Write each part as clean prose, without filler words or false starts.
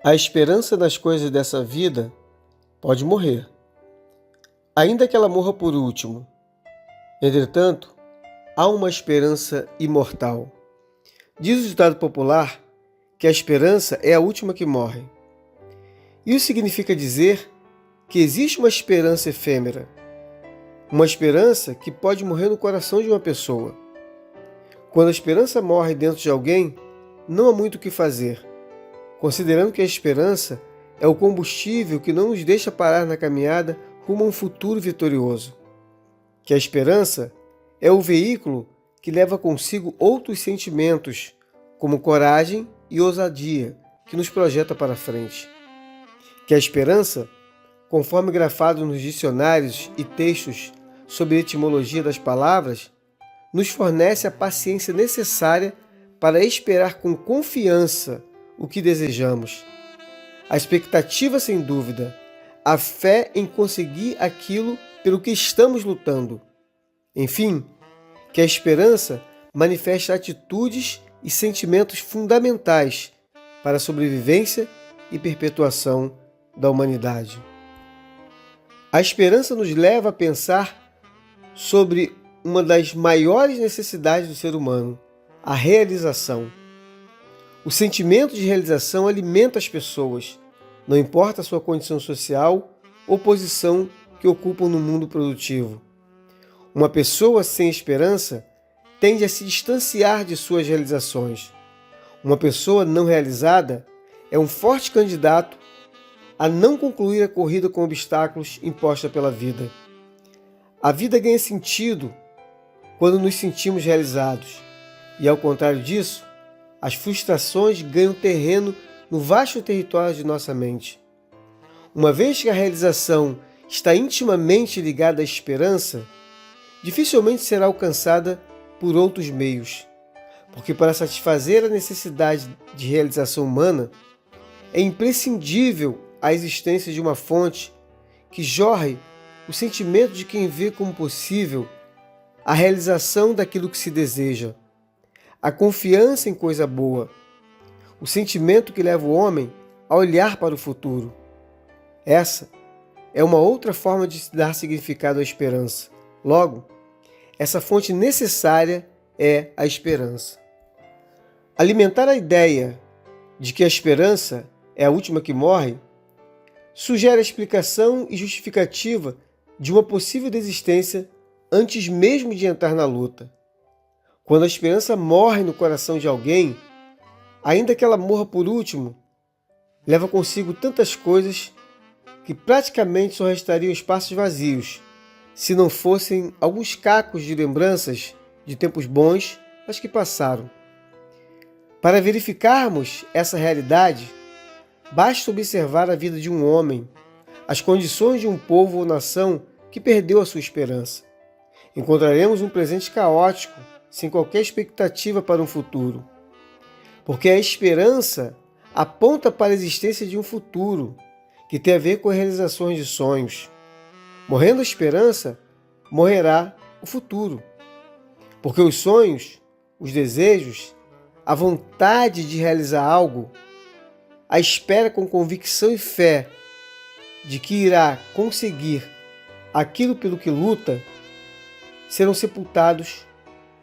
A esperança nas coisas dessa vida pode morrer, ainda que ela morra por último. Entretanto, há uma esperança imortal. Diz o ditado popular que a esperança é a última que morre. Isso significa dizer que existe uma esperança efêmera, uma esperança que pode morrer no coração de uma pessoa. Quando a esperança morre dentro de alguém, não há muito o que fazer, considerando que a esperança é o combustível que não nos deixa parar na caminhada rumo a um futuro vitorioso. Que a esperança é o veículo que leva consigo outros sentimentos, como coragem e ousadia, que nos projeta para frente. Que a esperança, conforme grafado nos dicionários e textos sobre a etimologia das palavras, nos fornece a paciência necessária para esperar com confiança o que desejamos. A expectativa, sem dúvida, a fé em conseguir aquilo pelo que estamos lutando. Enfim, que a esperança manifesta atitudes e sentimentos fundamentais para a sobrevivência e perpetuação da humanidade. A esperança nos leva a pensar sobre uma das maiores necessidades do ser humano, a realização. O sentimento de realização alimenta as pessoas, não importa a sua condição social ou posição que ocupam no mundo produtivo. Uma pessoa sem esperança tende a se distanciar de suas realizações. Uma pessoa não realizada é um forte candidato a não concluir a corrida com obstáculos imposta pela vida. A vida ganha sentido quando nos sentimos realizados, e ao contrário disso, as frustrações ganham terreno no vasto território de nossa mente. Uma vez que a realização está intimamente ligada à esperança, dificilmente será alcançada por outros meios, porque para satisfazer a necessidade de realização humana, é imprescindível a existência de uma fonte que jorre o sentimento de quem vê como possível a realização daquilo que se deseja, a confiança em coisa boa, o sentimento que leva o homem a olhar para o futuro. Essa é uma outra forma de dar significado à esperança. Logo, essa fonte necessária é a esperança. Alimentar a ideia de que a esperança é a última que morre sugere a explicação e justificativa de uma possível desistência antes mesmo de entrar na luta. Quando a esperança morre no coração de alguém, ainda que ela morra por último, leva consigo tantas coisas que praticamente só restariam espaços vazios, se não fossem alguns cacos de lembranças de tempos bons, mas que passaram. Para verificarmos essa realidade, basta observar a vida de um homem, as condições de um povo ou nação que perdeu a sua esperança. Encontraremos um presente caótico, sem qualquer expectativa para um futuro. Porque a esperança aponta para a existência de um futuro, que tem a ver com as realizações de sonhos. Morrendo a esperança, morrerá o futuro. Porque os sonhos, os desejos, a vontade de realizar algo, a espera com convicção e fé de que irá conseguir aquilo pelo que luta, serão sepultados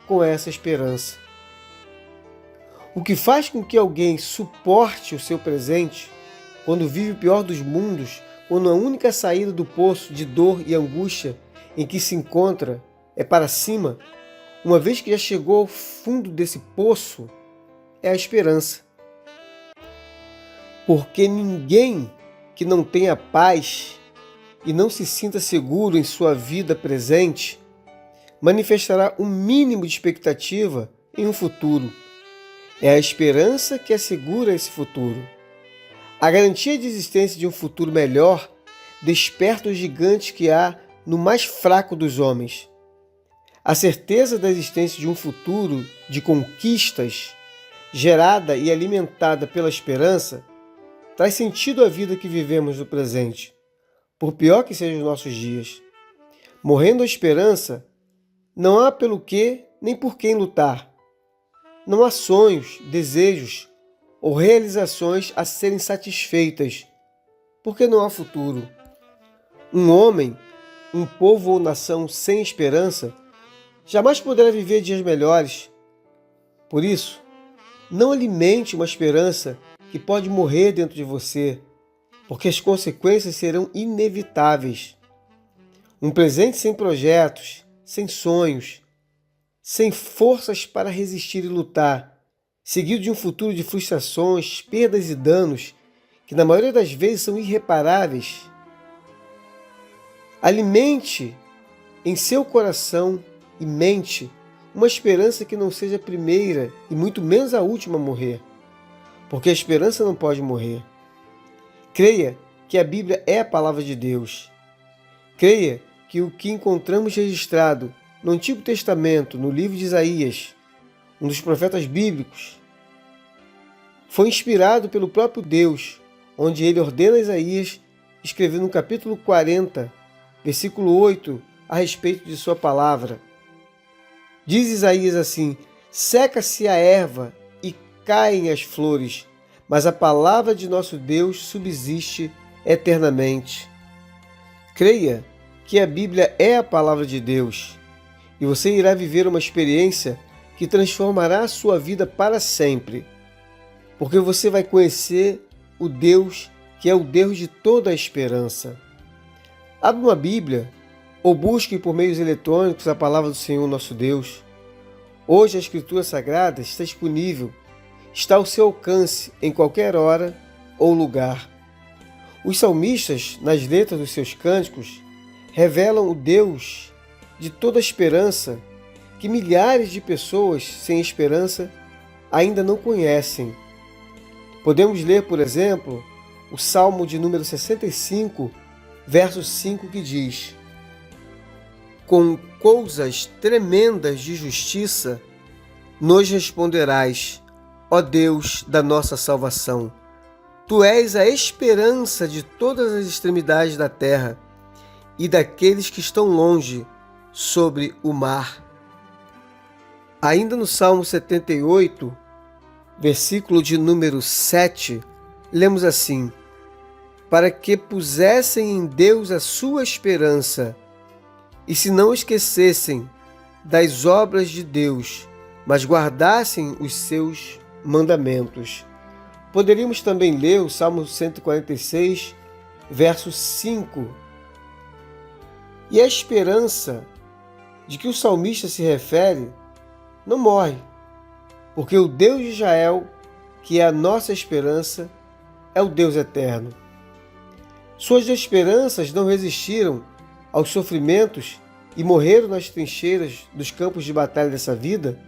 com essa esperança. O que faz com que alguém suporte o seu presente quando vive o pior dos mundos, quando a única saída do poço de dor e angústia em que se encontra é para cima, uma vez que já chegou ao fundo desse poço, é a esperança. Porque ninguém que não tenha paz e não se sinta seguro em sua vida presente manifestará um mínimo de expectativa em um futuro. É a esperança que assegura esse futuro. A garantia de existência de um futuro melhor desperta os gigantes que há no mais fraco dos homens. A certeza da existência de um futuro de conquistas, gerada e alimentada pela esperança, traz sentido à vida que vivemos no presente, por pior que sejam os nossos dias. Morrendo a esperança, não há pelo que nem por quem lutar. Não há sonhos, desejos ou realizações a serem satisfeitas, porque não há futuro. Um homem, um povo ou nação sem esperança jamais poderá viver dias melhores. Por isso, não alimente uma esperança que pode morrer dentro de você, porque as consequências serão inevitáveis. Um presente sem projetos, sem sonhos, sem forças para resistir e lutar, seguido de um futuro de frustrações, perdas e danos, que na maioria das vezes são irreparáveis. Alimente em seu coração e mente uma esperança que não seja a primeira e muito menos a última a morrer, porque a esperança não pode morrer. Creia que a Bíblia é a palavra de Deus. Creia que o que encontramos registrado no Antigo Testamento, no livro de Isaías, um dos profetas bíblicos, foi inspirado pelo próprio Deus, onde ele ordena a Isaías escrever no capítulo 40, versículo 8, a respeito de sua palavra. Diz Isaías assim: seca-se a erva e caem as flores, mas a palavra de nosso Deus subsiste eternamente. Creia que a Bíblia é a palavra de Deus e você irá viver uma experiência que transformará a sua vida para sempre, porque você vai conhecer o Deus que é o Deus de toda a esperança. Abra uma Bíblia ou busque por meios eletrônicos a palavra do Senhor nosso Deus. Hoje a Escritura Sagrada está disponível, está ao seu alcance em qualquer hora ou lugar. Os salmistas, nas letras dos seus cânticos, revelam o Deus de toda a esperança que milhares de pessoas sem esperança ainda não conhecem. Podemos ler, por exemplo, o Salmo de número 65, verso 5, que diz: com coisas tremendas de justiça nos responderás, ó Deus da nossa salvação. Tu és a esperança de todas as extremidades da terra e daqueles que estão longe sobre o mar. Ainda no Salmo 78, versículo de número 7, lemos assim: para que pusessem em Deus a sua esperança e se não esquecessem das obras de Deus, mas guardassem os seus mandamentos. Poderíamos também ler o Salmo 146, verso 5. E a esperança de que o salmista se refere não morre, porque o Deus de Israel, que é a nossa esperança, é o Deus eterno. Suas esperanças não resistiram aos sofrimentos e morreram nas trincheiras dos campos de batalha dessa vida?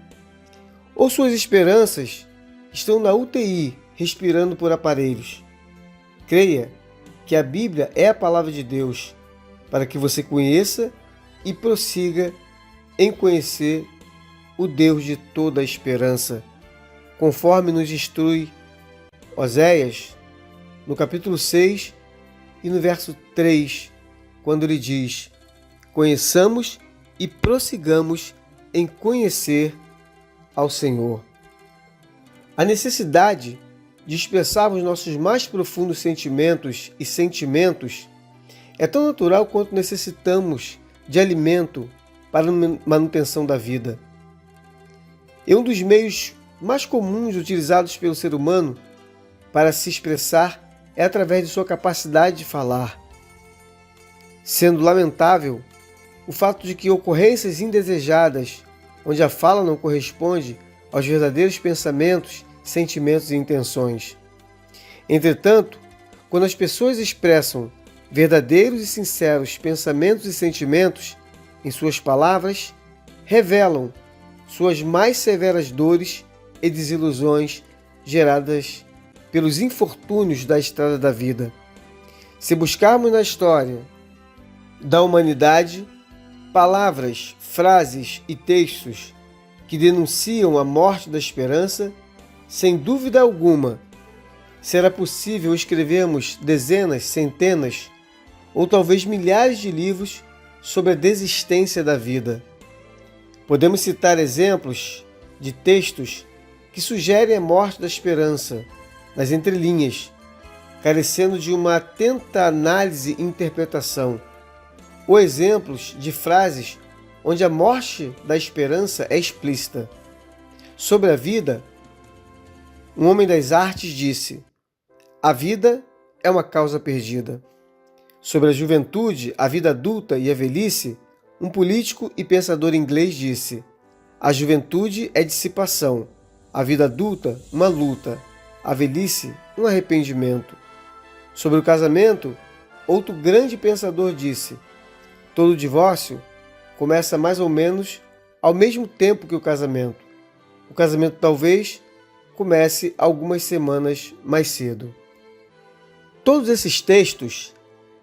Ou suas esperanças estão na UTI, respirando por aparelhos? Creia que a Bíblia é a palavra de Deus, para que você conheça e prossiga em conhecer o Deus de toda a esperança, conforme nos instrui Oséias, no capítulo 6 e no verso 3, quando ele diz: conheçamos e prossigamos em conhecer ao Senhor. A necessidade de expressarmos nossos mais profundos sentimentos é tão natural quanto necessitamos de alimento para a manutenção da vida. É um dos meios mais comuns utilizados pelo ser humano para se expressar é através de sua capacidade de falar. Sendo lamentável o fato de que ocorrências indesejadas, onde a fala não corresponde aos verdadeiros pensamentos, sentimentos e intenções. Entretanto, quando as pessoas expressam verdadeiros e sinceros pensamentos e sentimentos em suas palavras, revelam suas mais severas dores e desilusões geradas pelos infortúnios da estrada da vida. Se buscarmos na história da humanidade palavras, frases e textos que denunciam a morte da esperança, sem dúvida alguma, será possível escrevermos dezenas, centenas ou talvez milhares de livros sobre a desistência da vida. Podemos citar exemplos de textos que sugerem a morte da esperança, nas entrelinhas, carecendo de uma atenta análise e interpretação, ou exemplos de frases onde a morte da esperança é explícita. Sobre a vida, um homem das artes disse: a vida é uma causa perdida. Sobre a juventude, a vida adulta e a velhice, um político e pensador inglês disse: a juventude é dissipação, a vida adulta, uma luta, a velhice, um arrependimento. Sobre o casamento, outro grande pensador disse: todo divórcio começa mais ou menos ao mesmo tempo que o casamento. O casamento talvez comece algumas semanas mais cedo. Todos esses textos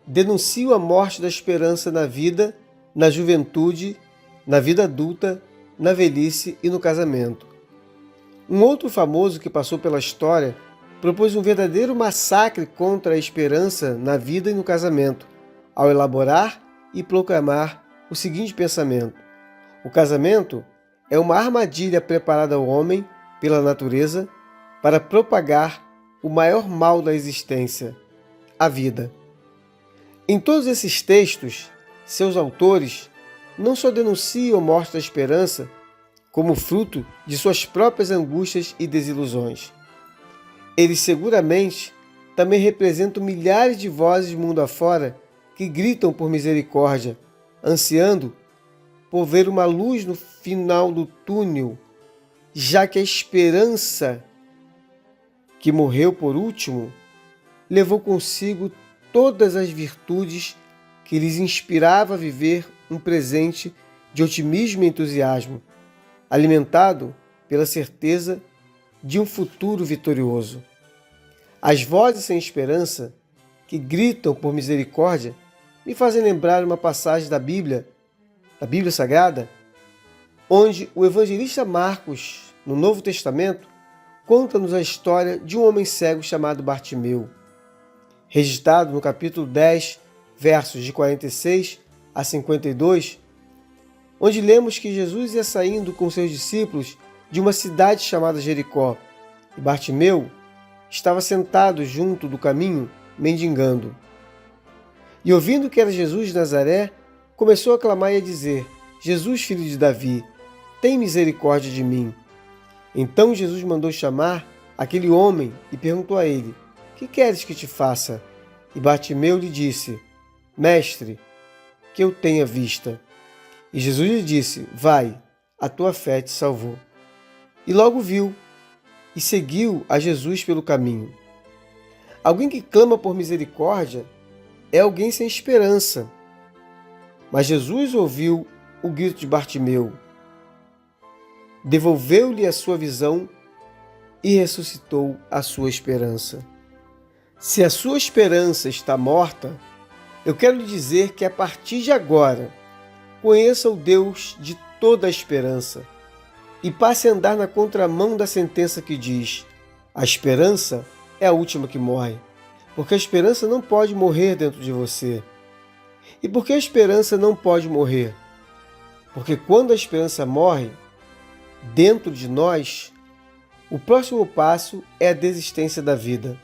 denunciam a morte da esperança na vida, na juventude, na vida adulta, na velhice e no casamento. Um outro famoso que passou pela história propôs um verdadeiro massacre contra a esperança na vida e no casamento, ao elaborar e proclamar o seguinte pensamento: o casamento é uma armadilha preparada ao homem pela natureza para propagar o maior mal da existência, a vida. Em todos esses textos, seus autores não só denunciam a morte da esperança como fruto de suas próprias angústias e desilusões. Eles seguramente também representam milhares de vozes mundo afora que gritam por misericórdia, ansiando por ver uma luz no final do túnel, já que a esperança que morreu por último levou consigo todas as virtudes que lhes inspirava a viver um presente de otimismo e entusiasmo, alimentado pela certeza de um futuro vitorioso. As vozes sem esperança, que gritam por misericórdia, me fazem lembrar uma passagem da Bíblia Sagrada, onde o evangelista Marcos, no Novo Testamento, conta-nos a história de um homem cego chamado Bartimeu, registrado no capítulo 10, versos de 46 a 52, onde lemos que Jesus ia saindo com seus discípulos de uma cidade chamada Jericó, e Bartimeu estava sentado junto do caminho, mendigando. E ouvindo que era Jesus de Nazaré, começou a clamar e a dizer: Jesus, filho de Davi, tem misericórdia de mim. Então Jesus mandou chamar aquele homem e perguntou a ele: que queres que te faça? E Bartimeu lhe disse: Mestre, que eu tenha vista. E Jesus lhe disse: vai, a tua fé te salvou. E logo viu e seguiu a Jesus pelo caminho. Alguém que clama por misericórdia é alguém sem esperança. Mas Jesus ouviu o grito de Bartimeu, devolveu-lhe a sua visão e ressuscitou a sua esperança. Se a sua esperança está morta, eu quero lhe dizer que a partir de agora, conheça o Deus de toda a esperança e passe a andar na contramão da sentença que diz: a esperança é a última que morre, porque a esperança não pode morrer dentro de você. E por que a esperança não pode morrer? Porque quando a esperança morre dentro de nós, o próximo passo é a desistência da vida.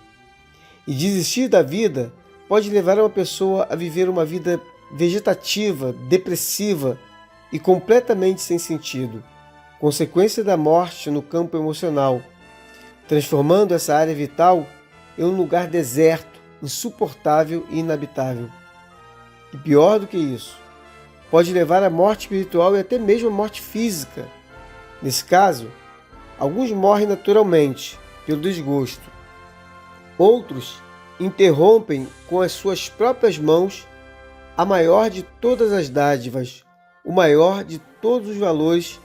E desistir da vida pode levar uma pessoa a viver uma vida vegetativa, depressiva e completamente sem sentido, consequência da morte no campo emocional, transformando essa área vital em um lugar deserto, insuportável e inabitável. E pior do que isso, pode levar à morte espiritual e até mesmo à morte física. Nesse caso, alguns morrem naturalmente, pelo desgosto. Outros interrompem com as suas próprias mãos a maior de todas as dádivas, o maior de todos os valores,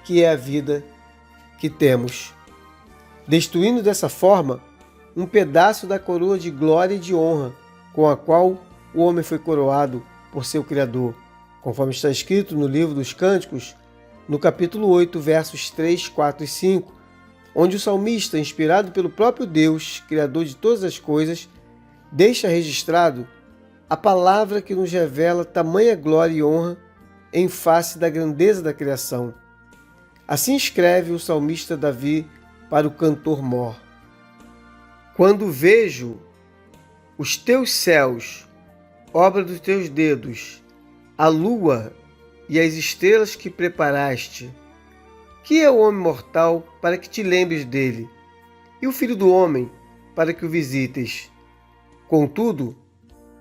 que é a vida que temos, destruindo dessa forma um pedaço da coroa de glória e de honra com a qual o homem foi coroado por seu Criador, conforme está escrito no livro dos Cânticos, no capítulo 8, versos 3, 4 e 5, onde o salmista, inspirado pelo próprio Deus, Criador de todas as coisas, deixa registrado a palavra que nos revela tamanha glória e honra em face da grandeza da criação. Assim escreve o salmista Davi para o cantor mor: Quando vejo os teus céus, obra dos teus dedos, a lua e as estrelas que preparaste, que é o homem mortal para que te lembres dele, e o filho do homem para que o visites? Contudo,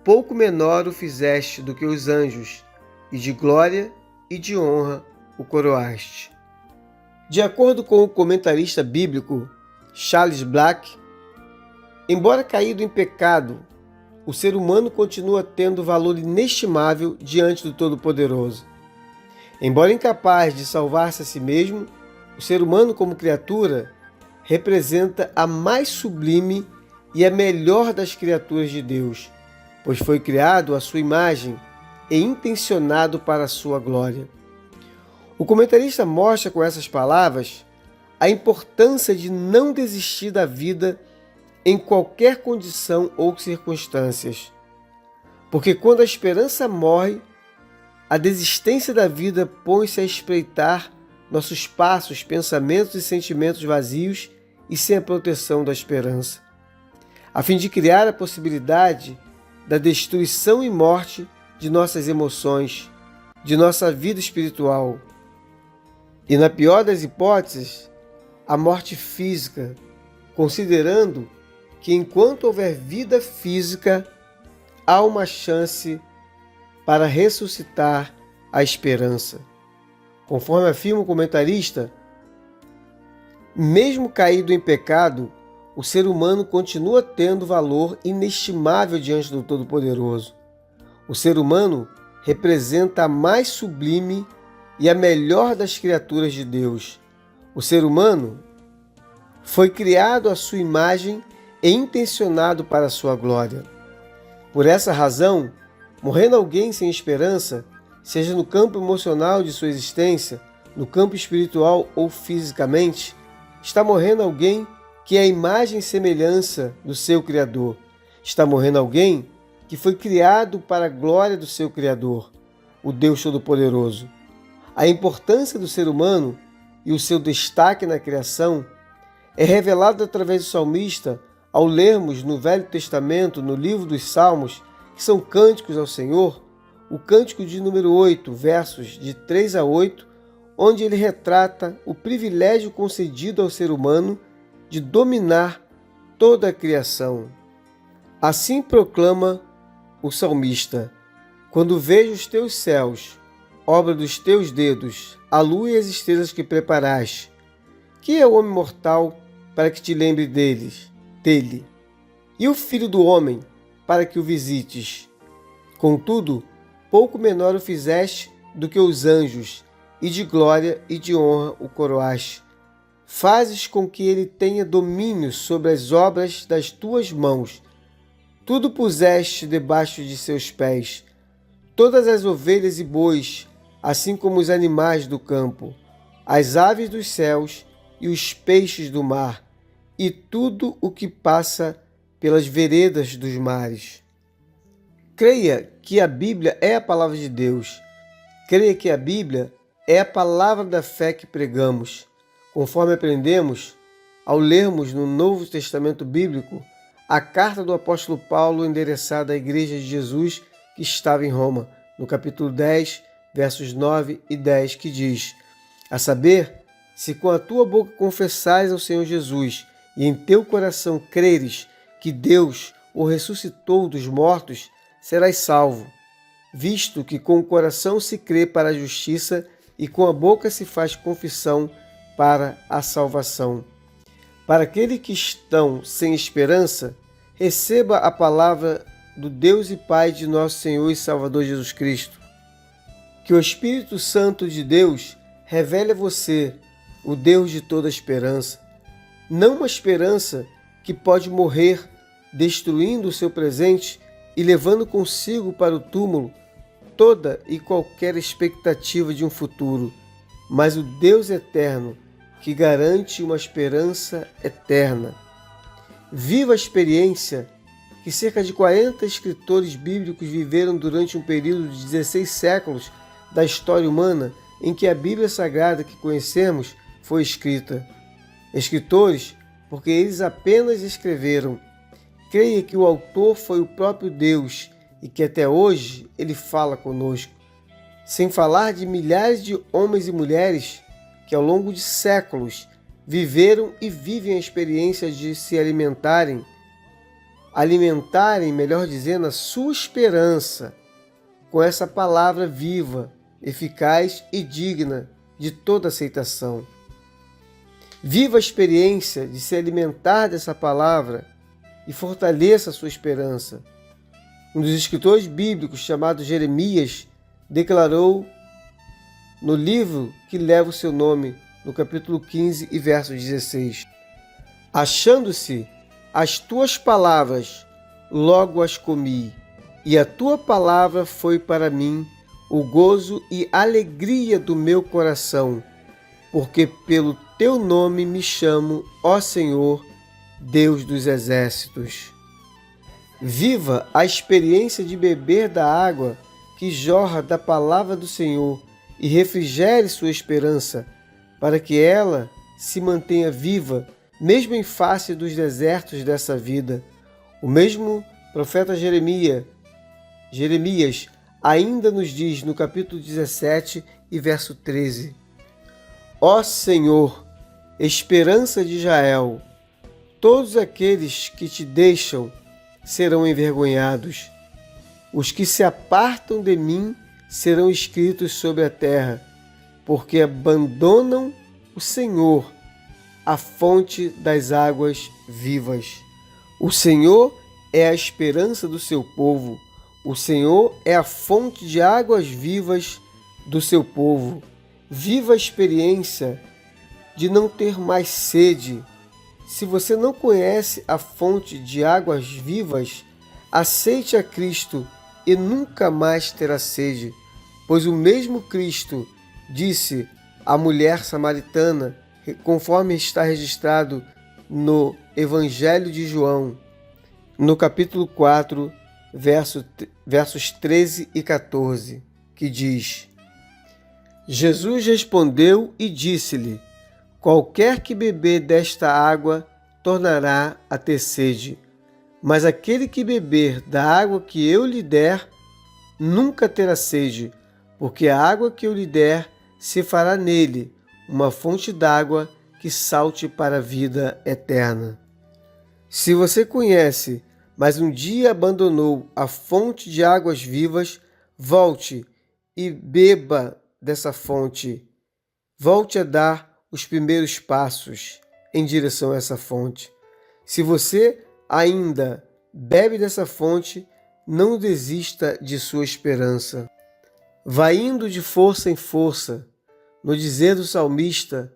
pouco menor o fizeste do que os anjos, e de glória e de honra o coroaste. De acordo com o comentarista bíblico Charles Black, embora caído em pecado, o ser humano continua tendo valor inestimável diante do Todo-Poderoso. Embora incapaz de salvar-se a si mesmo, o ser humano como criatura representa a mais sublime e a melhor das criaturas de Deus, pois foi criado à sua imagem e intencionado para a sua glória. O comentarista mostra com essas palavras a importância de não desistir da vida em qualquer condição ou circunstâncias. Porque quando a esperança morre, a desistência da vida põe-se a espreitar nossos passos, pensamentos e sentimentos vazios e sem a proteção da esperança, a fim de criar a possibilidade da destruição e morte de nossas emoções, de nossa vida espiritual. E na pior das hipóteses, a morte física, considerando que enquanto houver vida física, há uma chance para ressuscitar a esperança. Conforme afirma o comentarista, mesmo caído em pecado, o ser humano continua tendo valor inestimável diante do Todo-Poderoso. O ser humano representa a mais sublime e a melhor das criaturas de Deus. O ser humano foi criado à sua imagem e intencionado para a sua glória. Por essa razão, morrendo alguém sem esperança, seja no campo emocional de sua existência, no campo espiritual ou fisicamente, está morrendo alguém que é a imagem e semelhança do seu Criador. Está morrendo alguém que foi criado para a glória do seu Criador, o Deus Todo-Poderoso. A importância do ser humano e o seu destaque na criação é revelado através do salmista ao lermos no Velho Testamento, no livro dos Salmos, que são cânticos ao Senhor, o cântico de número 8, versos de 3 a 8, onde ele retrata o privilégio concedido ao ser humano de dominar toda a criação. Assim proclama o salmista: quando vejo os teus céus, obra dos teus dedos, a lua e as estrelas que preparaste, que é o homem mortal para que te lembre dele, e o filho do homem para que o visites? Contudo, pouco menor o fizeste do que os anjos, e de glória e de honra o coroaste. Fazes com que ele tenha domínio sobre as obras das tuas mãos. Tudo puseste debaixo de seus pés, todas as ovelhas e bois, assim como os animais do campo, as aves dos céus e os peixes do mar, e tudo o que passa pelas veredas dos mares. Creia que a Bíblia é a palavra de Deus. Creia que a Bíblia é a palavra da fé que pregamos, conforme aprendemos ao lermos no Novo Testamento Bíblico a carta do apóstolo Paulo endereçada à Igreja de Jesus que estava em Roma, no capítulo 10, versos 9 e 10, que diz: a saber, se com a tua boca confessares ao Senhor Jesus e em teu coração creres que Deus o ressuscitou dos mortos, serás salvo, visto que com o coração se crê para a justiça e com a boca se faz confissão para a salvação. Para aqueles que estão sem esperança, receba a palavra do Deus e Pai de nosso Senhor e Salvador Jesus Cristo. Que o Espírito Santo de Deus revele a você o Deus de toda esperança, não uma esperança que pode morrer destruindo o seu presente e levando consigo para o túmulo toda e qualquer expectativa de um futuro, mas o Deus eterno que garante uma esperança eterna. Viva a experiência que cerca de 40 escritores bíblicos viveram durante um período de 16 séculos da história humana em que a Bíblia Sagrada que conhecemos foi escrita. Escritores, porque eles apenas escreveram, Creia que o autor foi o próprio Deus e que até hoje ele fala conosco. Sem falar de milhares de homens e mulheres que ao longo de séculos viveram e vivem a experiência de se alimentarem, melhor dizendo, a sua esperança com essa palavra viva, eficaz e digna de toda aceitação. Viva a experiência de se alimentar dessa palavra e fortaleça a sua esperança. Um dos escritores bíblicos, chamado Jeremias, declarou no livro que leva o seu nome, no capítulo 15 e verso 16: Achando-se as tuas palavras, logo as comi, e a tua palavra foi para mim o gozo e alegria do meu coração, porque pelo teu nome me chamo, ó Senhor, Deus dos exércitos. Viva a experiência de beber da água que jorra da palavra do Senhor e refrigere sua esperança, para que ela se mantenha viva, mesmo em face dos desertos dessa vida. O mesmo profeta Jeremias ainda nos diz no capítulo 17 e verso 13: Ó Senhor, esperança de Israel, todos aqueles que te deixam serão envergonhados. Os que se apartam de mim serão escritos sobre a terra, porque abandonam o Senhor, a fonte das águas vivas. O Senhor é a esperança do seu povo. O Senhor é a fonte de águas vivas do seu povo. Viva a experiência de não ter mais sede. Se você não conhece a fonte de águas vivas, aceite a Cristo e nunca mais terá sede, pois o mesmo Cristo disse à mulher samaritana, conforme está registrado no Evangelho de João, no capítulo 4, versos 13 e 14, que diz: Jesus respondeu e disse-lhe: Qualquer que beber desta água tornará a ter sede, mas aquele que beber da água que eu lhe der nunca terá sede, porque a água que eu lhe der se fará nele uma fonte d'água que salte para a vida eterna. Se você conhece, mas um dia abandonou a fonte de águas vivas, volte e beba dessa fonte. Volte a dar os primeiros passos em direção a essa fonte. Se você ainda bebe dessa fonte, não desista de sua esperança. Vá indo de força em força, no dizer do salmista,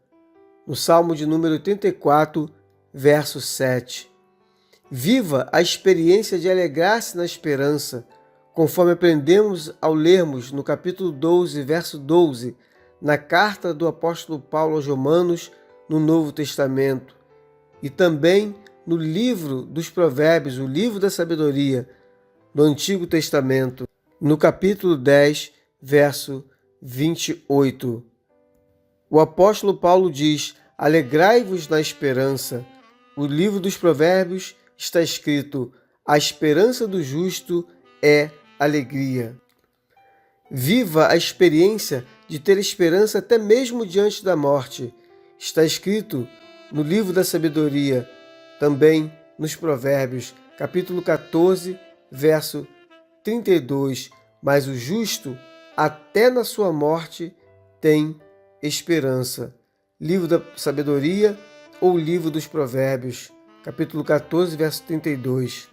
no Salmo de número 84, verso 7. Viva a experiência de alegrar-se na esperança, conforme aprendemos ao lermos no capítulo 12, verso 12, na carta do apóstolo Paulo aos Romanos, no Novo Testamento, e também no livro dos Provérbios, o livro da sabedoria, do Antigo Testamento, no capítulo 10, verso 28. O apóstolo Paulo diz: alegrai-vos na esperança. O livro dos Provérbios está escrito: a esperança do justo é alegria. Viva a experiência de ter esperança até mesmo diante da morte. Está escrito no livro da sabedoria, também nos Provérbios, capítulo 14, verso 32. Mas o justo, até na sua morte, tem esperança. Livro da sabedoria ou livro dos Provérbios, capítulo 14, verso 32.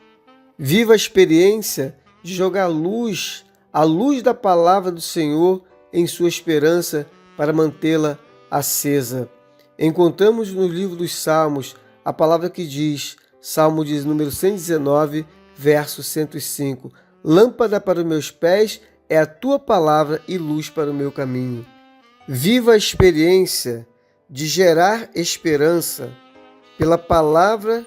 Viva a experiência de jogar a luz da palavra do Senhor em sua esperança para mantê-la acesa. Encontramos no livro dos Salmos a palavra que diz, Salmo de número 119, verso 105, lâmpada para os meus pés é a tua palavra e luz para o meu caminho. Viva a experiência de gerar esperança pela palavra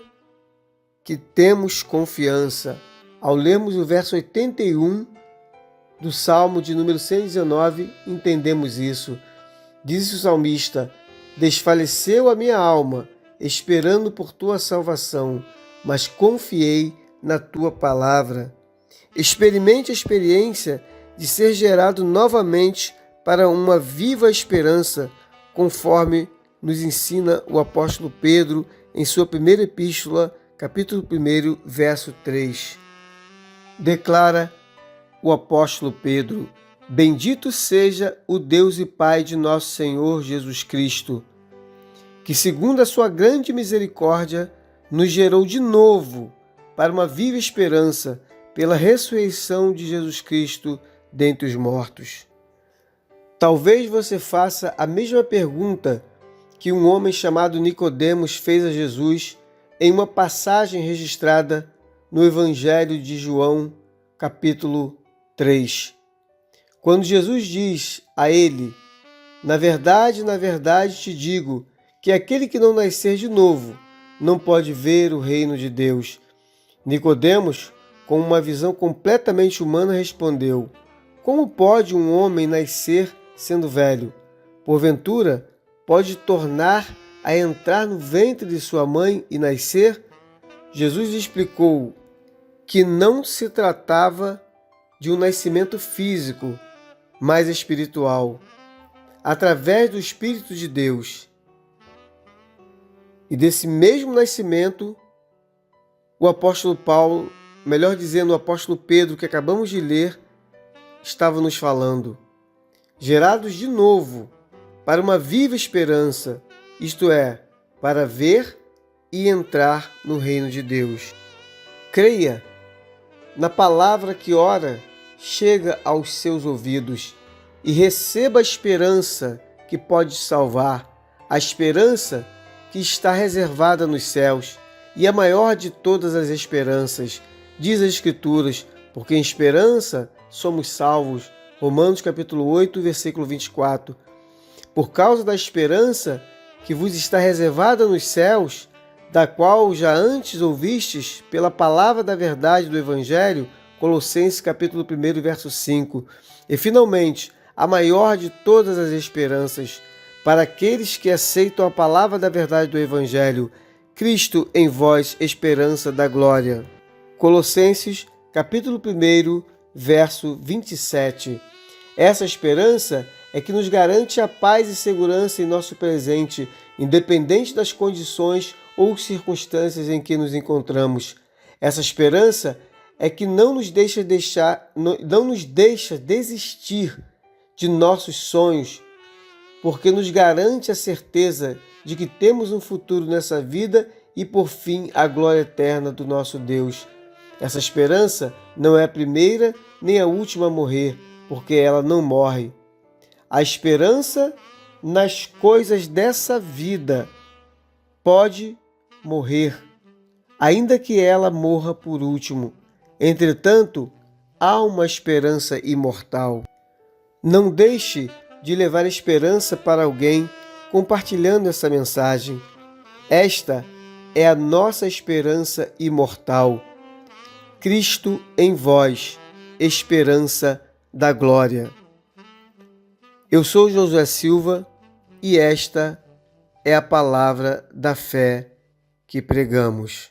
que temos confiança. Ao lermos o verso 81 do Salmo de número 119, entendemos isso. Diz o salmista: desfaleceu a minha alma, esperando por tua salvação, mas confiei na tua palavra. Experimente a experiência de ser gerado novamente para uma viva esperança, conforme nos ensina o apóstolo Pedro em sua primeira epístola, capítulo 1, verso 3. Declara o apóstolo Pedro: Bendito seja o Deus e Pai de nosso Senhor Jesus Cristo, que, segundo a sua grande misericórdia, nos gerou de novo para uma viva esperança pela ressurreição de Jesus Cristo dentre os mortos. Talvez você faça a mesma pergunta que um homem chamado Nicodemos fez a Jesus em uma passagem registrada no Evangelho de João, capítulo 3. Quando Jesus diz a ele: na verdade, te digo que aquele que não nascer de novo não pode ver o reino de Deus. Nicodemos, com uma visão completamente humana, respondeu: Como pode um homem nascer sendo velho? Porventura, pode tornar a entrar no ventre de sua mãe e nascer? Jesus explicou que não se tratava de um nascimento físico, mas espiritual, através do Espírito de Deus. E desse mesmo nascimento, o apóstolo Paulo, melhor dizendo, o apóstolo Pedro, que acabamos de ler, estava nos falando. Gerados de novo para uma viva esperança, isto é, para ver e entrar no reino de Deus. Creia na palavra que ora chega aos seus ouvidos e receba a esperança que pode salvar, a esperança que está reservada nos céus e a maior de todas as esperanças. Diz as Escrituras, porque em esperança somos salvos. Romanos capítulo 8, versículo 24. Por causa da esperança que vos está reservada nos céus, da qual já antes ouvistes pela palavra da verdade do Evangelho, Colossenses capítulo 1, verso 5. E finalmente, a maior de todas as esperanças, para aqueles que aceitam a palavra da verdade do Evangelho, Cristo em vós, esperança da glória. Colossenses capítulo 1, verso 27. Essa esperança é que nos garante a paz e segurança em nosso presente, independente das condições ou circunstâncias em que nos encontramos. Essa esperança é que não nos deixa desistir de nossos sonhos, porque nos garante a certeza de que temos um futuro nessa vida e, por fim, a glória eterna do nosso Deus. Essa esperança não é a primeira nem a última a morrer, porque ela não morre. A esperança nas coisas dessa vida pode morrer, ainda que ela morra por último. Entretanto, há uma esperança imortal. Não deixe de levar esperança para alguém compartilhando essa mensagem. Esta é a nossa esperança imortal. Cristo em vós, esperança da glória. Eu sou Josué Silva e esta é a palavra da fé que pregamos.